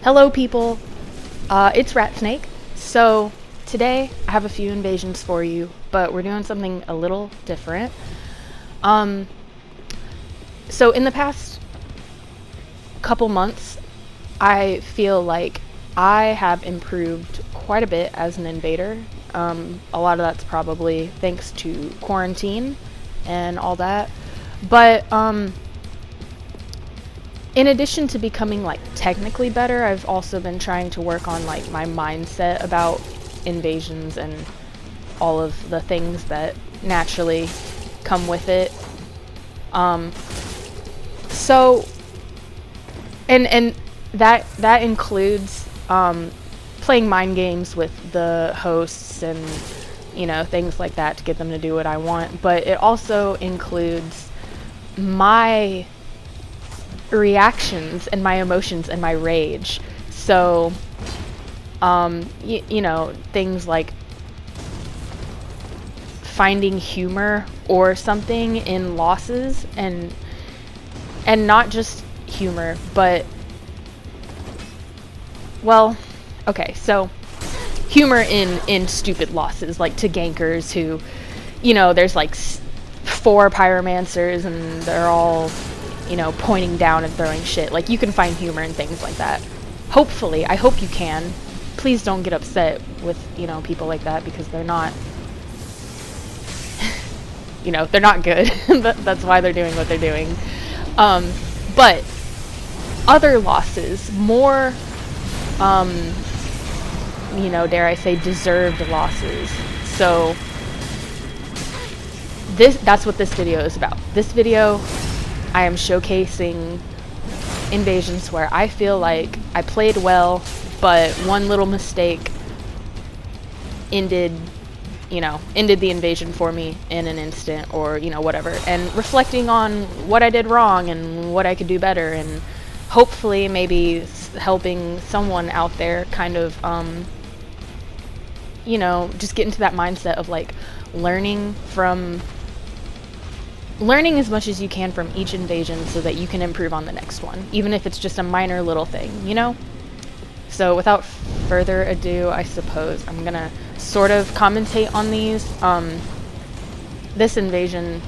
Hello people, it's ratsnake. So today I have a few invasions for you, but we're doing something a little different. So in the past couple months, I feel like I have improved quite a bit as an invader. A lot of that's probably thanks to quarantine and all that. But in addition to becoming like technically better, I've also been trying to work on like my mindset about invasions and all of the things that naturally come with it. So and that includes playing mind games with the hosts and things like that to get them to do what I want, but it also includes my reactions and my emotions and my rage. So things like finding humor or something in losses, and not just humor, but so humor in stupid losses, like to gankers who, there's like 4 pyromancers and they're all pointing down and throwing shit. Like, you can find humor in things like that. Hopefully, I hope you can. Please don't get upset with, people like that, because they're not, they're not good. That's why they're doing what they're doing. But other losses, more, dare I say, deserved losses. So that's what this video is about. This video, I am showcasing invasions where I feel like I played well, but one little mistake ended the invasion for me in an instant, or whatever, and reflecting on what I did wrong and what I could do better, and hopefully maybe helping someone out there kind of just get into that mindset of like learning as much as you can from each invasion so that you can improve on the next one, even if it's just a minor little thing, So without further ado, I suppose I'm gonna sort of commentate on these. This invasion,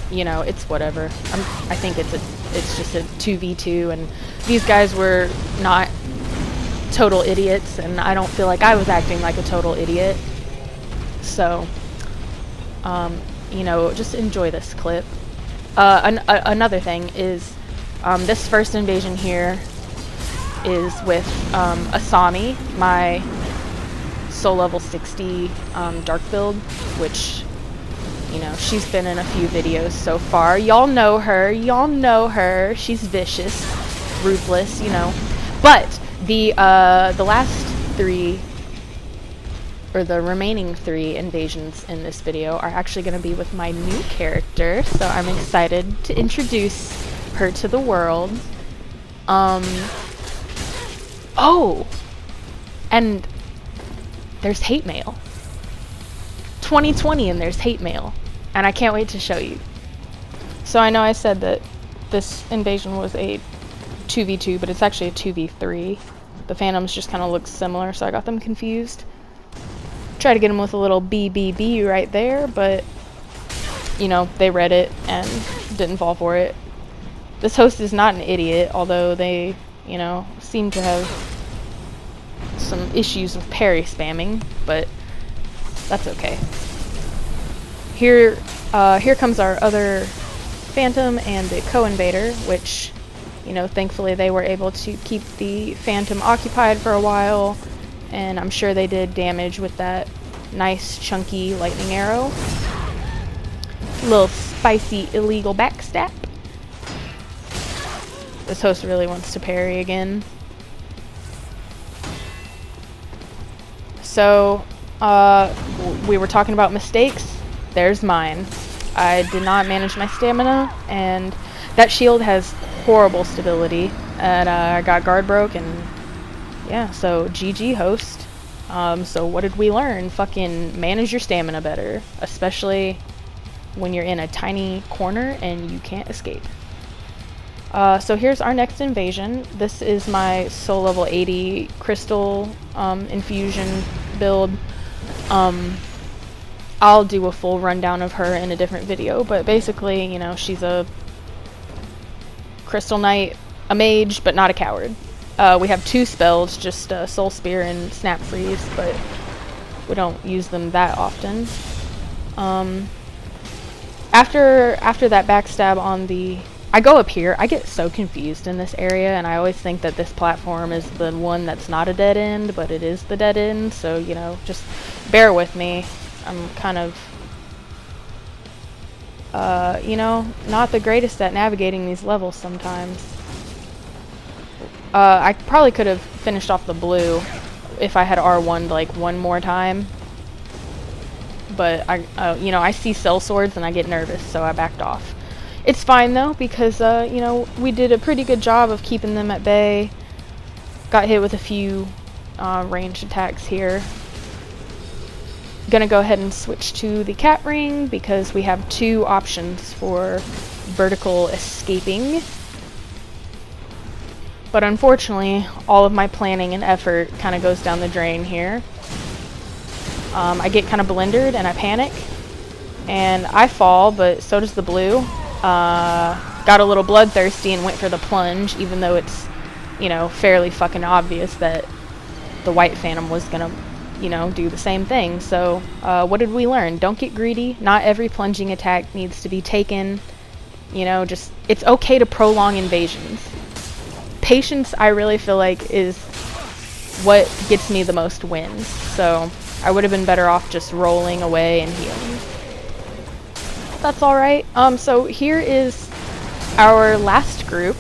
it's whatever. I think it's just a 2v2, and these guys were not total idiots, and I don't feel like I was acting like a total idiot. So just enjoy this clip. Another thing is, this first invasion here is with Asami, my soul level 60 dark build, which, she's been in a few videos so far. Y'all know her. She's vicious, ruthless, But the last 3, or the remaining 3 invasions in this video, are actually going to be with my new character, so I'm excited to introduce her to the world. Oh! And there's hate mail. 2020 and there's hate mail. And I can't wait to show you. So I know I said that this invasion was a 2v2, but it's actually a 2v3. The phantoms just kind of look similar, so I got them confused. Try to get them with a little BBB right there, but they read it and didn't fall for it. This host is not an idiot, although they, seem to have some issues with parry spamming, but that's okay. Here comes our other phantom and the co-invader, which, thankfully they were able to keep the phantom occupied for a while, and I'm sure they did damage with that nice chunky lightning arrow. Little spicy illegal backstab. This host really wants to parry again. So, we were talking about mistakes. There's mine. I did not manage my stamina, and that shield has horrible stability, and I got guard broke, and yeah, so GG host. So what did we learn? Fucking manage your stamina better, especially when you're in a tiny corner and you can't escape. So here's our next invasion. This is my soul level 80 crystal infusion build. I'll do a full rundown of her in a different video, but basically, you know, she's a crystal knight, a mage, but not a coward. We have 2 spells, just Soul Spear and Snap Freeze, but we don't use them that often. After that backstab on the... I go up here. I get so confused in this area, and I always think that this platform is the one that's not a dead end, but it is the dead end, so, you know, just bear with me. I'm kind of, you know, not the greatest at navigating these levels sometimes. I probably could have finished off the blue if I had R1'd like one more time. But, you know, I see cell swords and I get nervous, so I backed off. It's fine though, because, you know, we did a pretty good job of keeping them at bay. Got hit with a few ranged attacks here. Gonna go ahead and switch to the cat ring because we have 2 options for vertical escaping. But unfortunately, all of my planning and effort kind of goes down the drain here. I get kind of blendered and I panic. And I fall, but so does the blue. Got a little bloodthirsty and went for the plunge, even though it's, you know, fairly fucking obvious that the white phantom was gonna, you know, do the same thing. So, what did we learn? Don't get greedy. Not every plunging attack needs to be taken. You know, just, it's okay to prolong invasions. Patience, I really feel like, is what gets me the most wins. So, I would have been better off just rolling away and healing. That's alright. So here is our last group.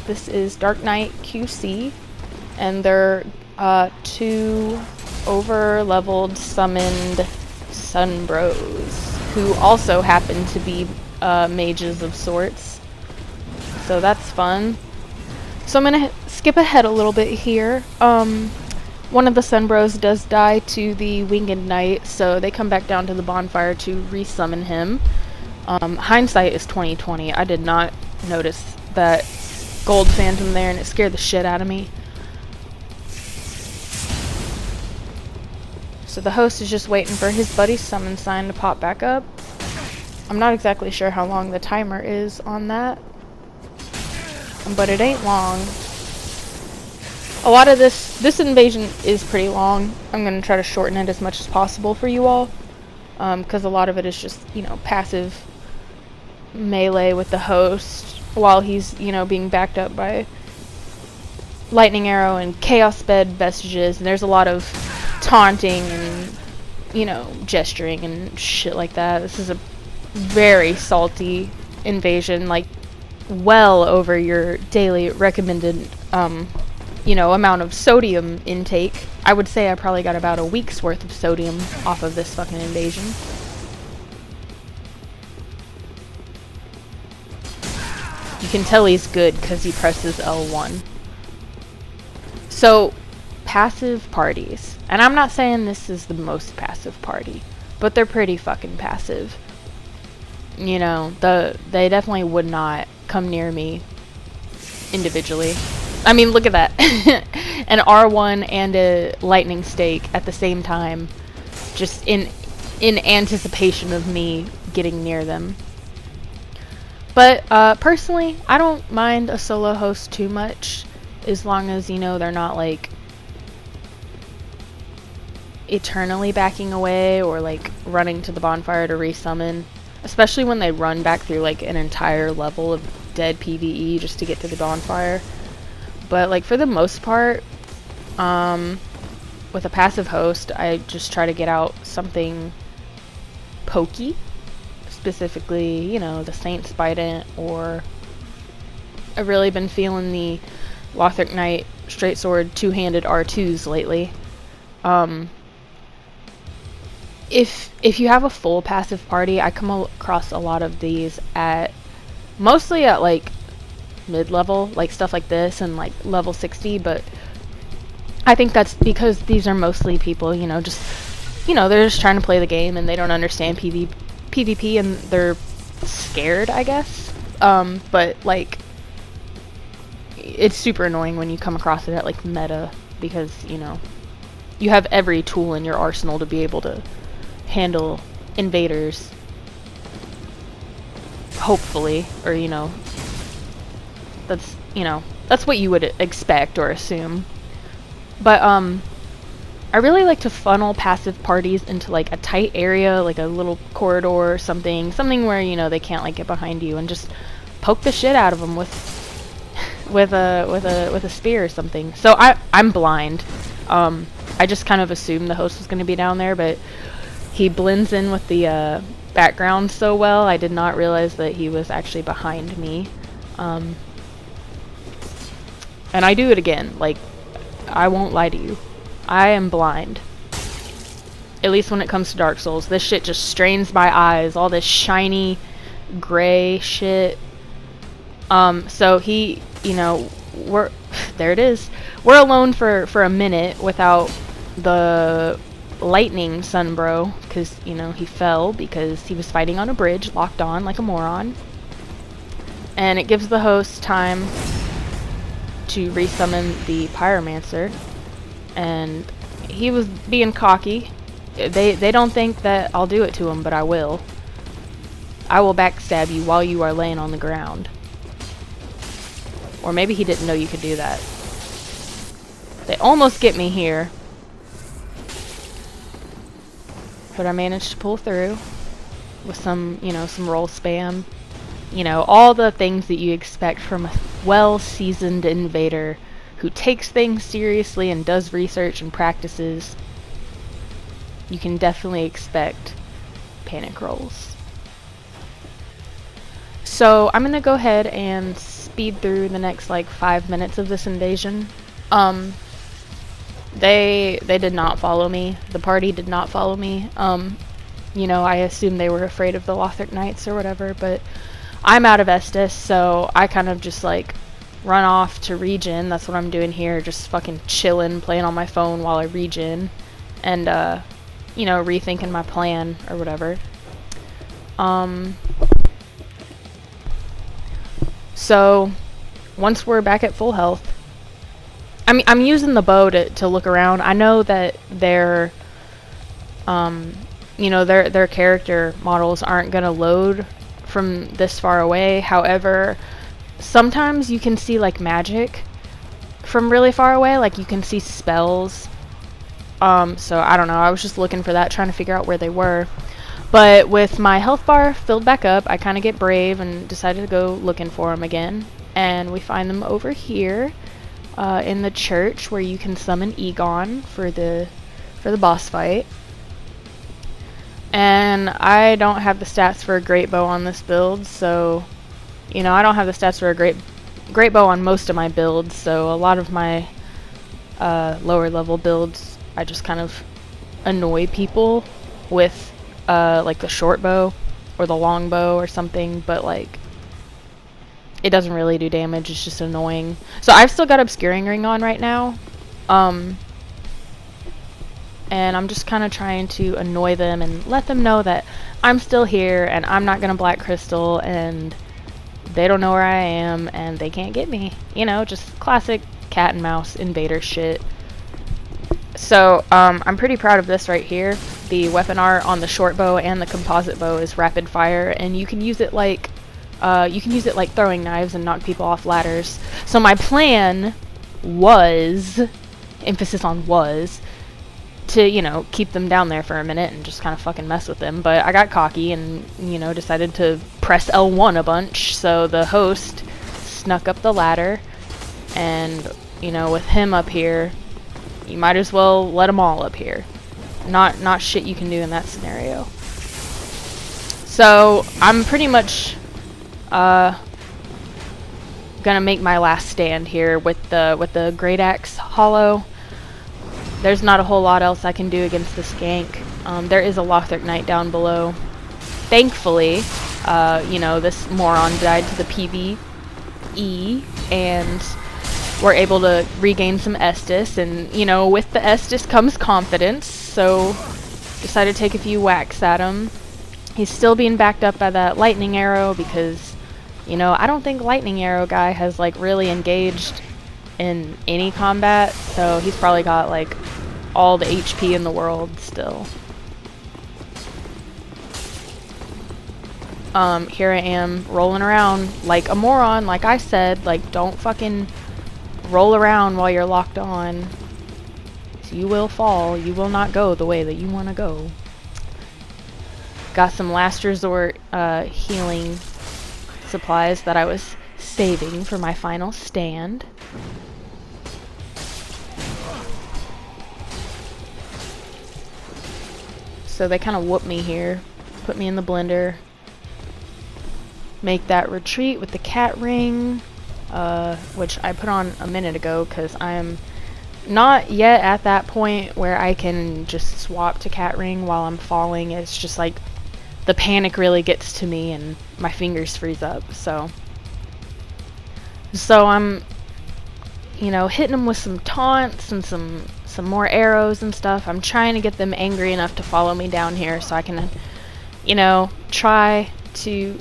This is Dark Knight QC, and they're 2 over-leveled summoned Sun Bros, who also happen to be mages of sorts. So that's fun. So I'm gonna skip ahead a little bit here. One of the Sun Bros does die to the Winged Knight, so they come back down to the bonfire to resummon him. Hindsight is 20/20. I did not notice that gold phantom there, and it scared the shit out of me. So the host is just waiting for his buddy's summon sign to pop back up. I'm not exactly sure how long the timer is on that, but it ain't long. A lot of this invasion is pretty long. I'm going to try to shorten it as much as possible for you all, because a lot of it is just, you know, passive melee with the host while he's, you know, being backed up by lightning arrow and chaos bed vestiges, and there's a lot of taunting and, you know, gesturing and shit like that. This is a very salty invasion, like well over your daily recommended you know, amount of sodium intake. I would say I probably got about a week's worth of sodium off of this fucking invasion. You can tell he's good because he presses L1. So, passive parties. And I'm not saying this is the most passive party, but they're pretty fucking passive. You know, they definitely would not come near me individually. I mean, look at that. An R1 and a lightning stake at the same time, just in anticipation of me getting near them. But personally, I don't mind a solo host too much, as long as, you know, they're not like eternally backing away or like running to the bonfire to resummon, especially when they run back through like an entire level of dead PvE just to get to the bonfire. But like for the most part, with a passive host, I just try to get out something pokey, specifically, you know, the Saint Spident, or I've really been feeling the Lothric Knight straight sword two-handed R2s lately. If you have a full passive party, I come across a lot of these mostly at like mid-level, like stuff like this, and like level 60, but I think that's because these are mostly people, you know, just, you know, they're just trying to play the game and they don't understand PvP and they're scared, I guess. But like, it's super annoying when you come across it at like meta, because, you know, you have every tool in your arsenal to be able to handle invaders, hopefully, or, you know, that's, you know, that's what you would expect or assume. But I really like to funnel passive parties into like a tight area, like a little corridor or something where, you know, they can't like get behind you, and just poke the shit out of them with a spear or something. So I'm blind. I just kind of assumed the host was going to be down there, but he blends in with the background so well, I did not realize that he was actually behind me. And I do it again. Like, I won't lie to you. I am blind. At least when it comes to Dark Souls. This shit just strains my eyes. All this shiny, gray shit. So he, you know, there it is. We're alone for a minute without the lightning sunbro, because, you know, he fell because he was fighting on a bridge, locked on like a moron. And it gives the host time to resummon the pyromancer, and he was being cocky. They don't think that I'll do it to him, but I will. I will backstab you while you are laying on the ground. Or maybe he didn't know you could do that. They almost get me here, but I managed to pull through with some, you know, some roll spam. You know, all the things that you expect from a well-seasoned invader who takes things seriously and does research and practices. You can definitely expect panic rolls. So I'm gonna go ahead and speed through the next like 5 minutes of this invasion. They did not follow me. The party did not follow me. You know, I assumed they were afraid of the Lothric Knights or whatever, but I'm out of Estus, so I kind of just like run off to regen. That's what I'm doing here, just fucking chilling, playing on my phone while I regen, and you know, rethinking my plan or whatever. So once we're back at full health, I'm using the bow to look around. I know that their you know, their character models aren't gonna load from this far away. However, sometimes you can see like magic from really far away, like you can see spells. So I don't know, I was just looking for that, trying to figure out where they were. But with my health bar filled back up, I kind of get brave and decided to go looking for them again. And we find them over here in the church, where you can summon Egon for the boss fight. And I don't have the stats for a great bow on this build, so, you know, I don't have the stats for a great bow on most of my builds, so a lot of my lower level builds, I just kind of annoy people with like the short bow or the long bow or something, but like it doesn't really do damage, it's just annoying. So I've still got Obscuring Ring on right now, and I'm just kind of trying to annoy them and let them know that I'm still here and I'm not gonna Black Crystal, and they don't know where I am and they can't get me. You know, just classic cat and mouse invader shit. So I'm pretty proud of this right here. The weapon art on the short bow and the composite bow is rapid fire, and you can use it like throwing knives and knock people off ladders. So my plan was, emphasis on was, to, you know, keep them down there for a minute and just kind of fucking mess with them. But I got cocky and, you know, decided to press L1 a bunch, so the host snuck up the ladder, and, you know, with him up here, you might as well let them all up here. Not shit you can do in that scenario. So I'm pretty much gonna make my last stand here with the Great Axe Hollow. There's not a whole lot else I can do against this gank. There is a Lothric Knight down below. Thankfully, you know, this moron died to the PvE, and we're able to regain some Estus, and, you know, with the Estus comes confidence, so decided to take a few whacks at him. He's still being backed up by that lightning arrow because, You know, I don't think Lightning Arrow guy has like really engaged in any combat, so he's probably got like all the HP in the world still. Here I am rolling around like a moron, like I said, like don't fucking roll around while you're locked on. You will fall, you will not go the way that you want to go. Got some last resort healing supplies that I was saving for my final stand. So they kind of whoop me here, put me in the blender, make that retreat with the cat ring, which I put on a minute ago because I'm not yet at that point where I can just swap to cat ring while I'm falling. It's just like the panic really gets to me and my fingers freeze up. So I'm, you know, hitting them with some taunts and some more arrows and stuff. I'm trying to get them angry enough to follow me down here so I can, you know, try to,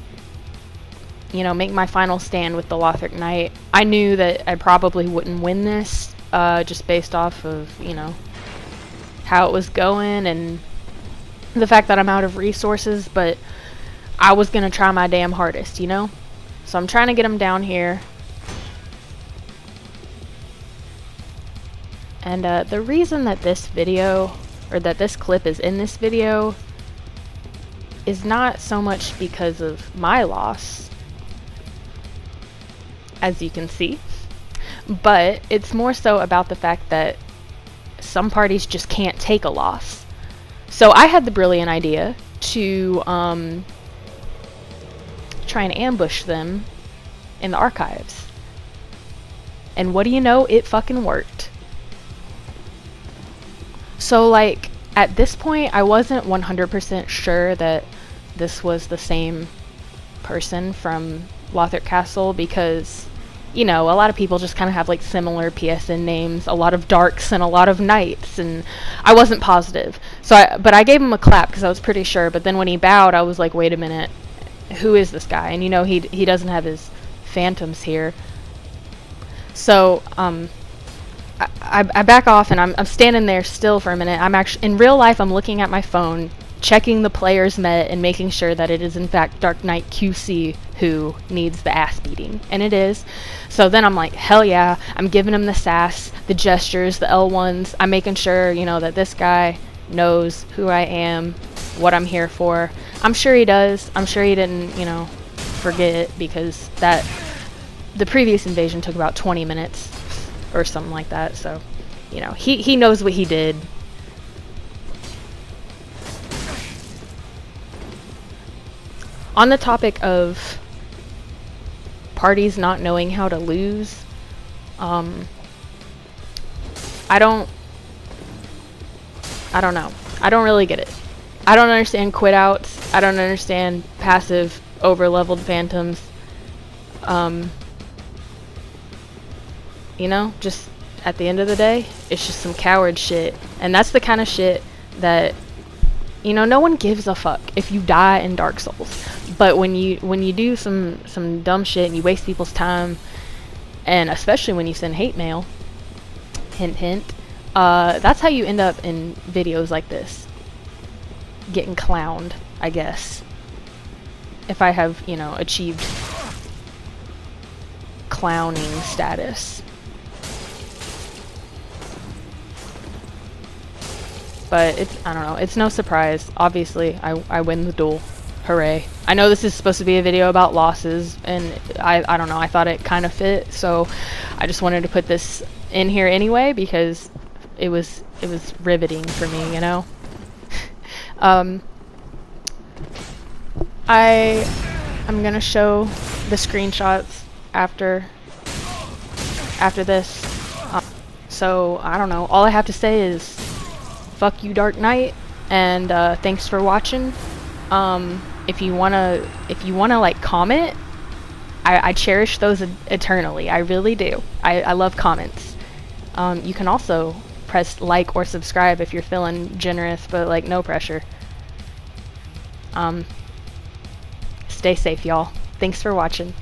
you know, make my final stand with the Lothric Knight. I knew that I probably wouldn't win this, just based off of, you know, how it was going and the fact that I'm out of resources, but I was gonna try my damn hardest, you know? So I'm trying to get them down here. And the reason that this video, or that this clip is in this video, is not so much because of my loss, as you can see, but it's more so about the fact that some parties just can't take a loss. So I had the brilliant idea to try and ambush them in the archives. And what do you know? It fucking worked. So like at this point I wasn't 100% sure that this was the same person from Lothric Castle because, you know, a lot of people just kind of have like similar PSN names, a lot of darks and a lot of knights, and I wasn't positive. But I gave him a clap because I was pretty sure, but then when he bowed I was like, wait a minute, who is this guy? And you know, he doesn't have his phantoms here. So I back off and I'm standing there still for a minute. I'm actually, in real life, I'm looking at my phone, checking the players met and making sure that it is in fact Dark Knight QC who needs the ass beating. And it is. So then I'm like, hell yeah, I'm giving him the sass, the gestures, the L1s. I'm making sure, you know, that this guy knows who I am, what I'm here for. I'm sure he does. I'm sure he didn't, you know, forget, because the previous invasion took about 20 minutes or something like that. So, you know, he knows what he did. On the topic of parties not knowing how to lose, I don't know. I don't really get it. I don't understand quit outs. I don't understand passive over-leveled phantoms. You know, just at the end of the day, it's just some coward shit. And that's the kind of shit that, you know, no one gives a fuck if you die in Dark Souls. But when you do some dumb shit and you waste people's time, and especially when you send hate mail, hint hint, that's how you end up in videos like this. Getting clowned, I guess. If I have, you know, achieved clowning status. But it's, I don't know, it's no surprise. Obviously, I win the duel. Hooray. I know this is supposed to be a video about losses, and I don't know, I thought it kind of fit, so I just wanted to put this in here anyway, because it was riveting for me, you know? I'm gonna show the screenshots after this. So, I don't know, all I have to say is fuck you, Dark Knight, and thanks for watching. If you wanna like comment, I cherish those eternally. I really do. I love comments. You can also press like or subscribe if you're feeling generous, but like no pressure. Stay safe, y'all. Thanks for watching.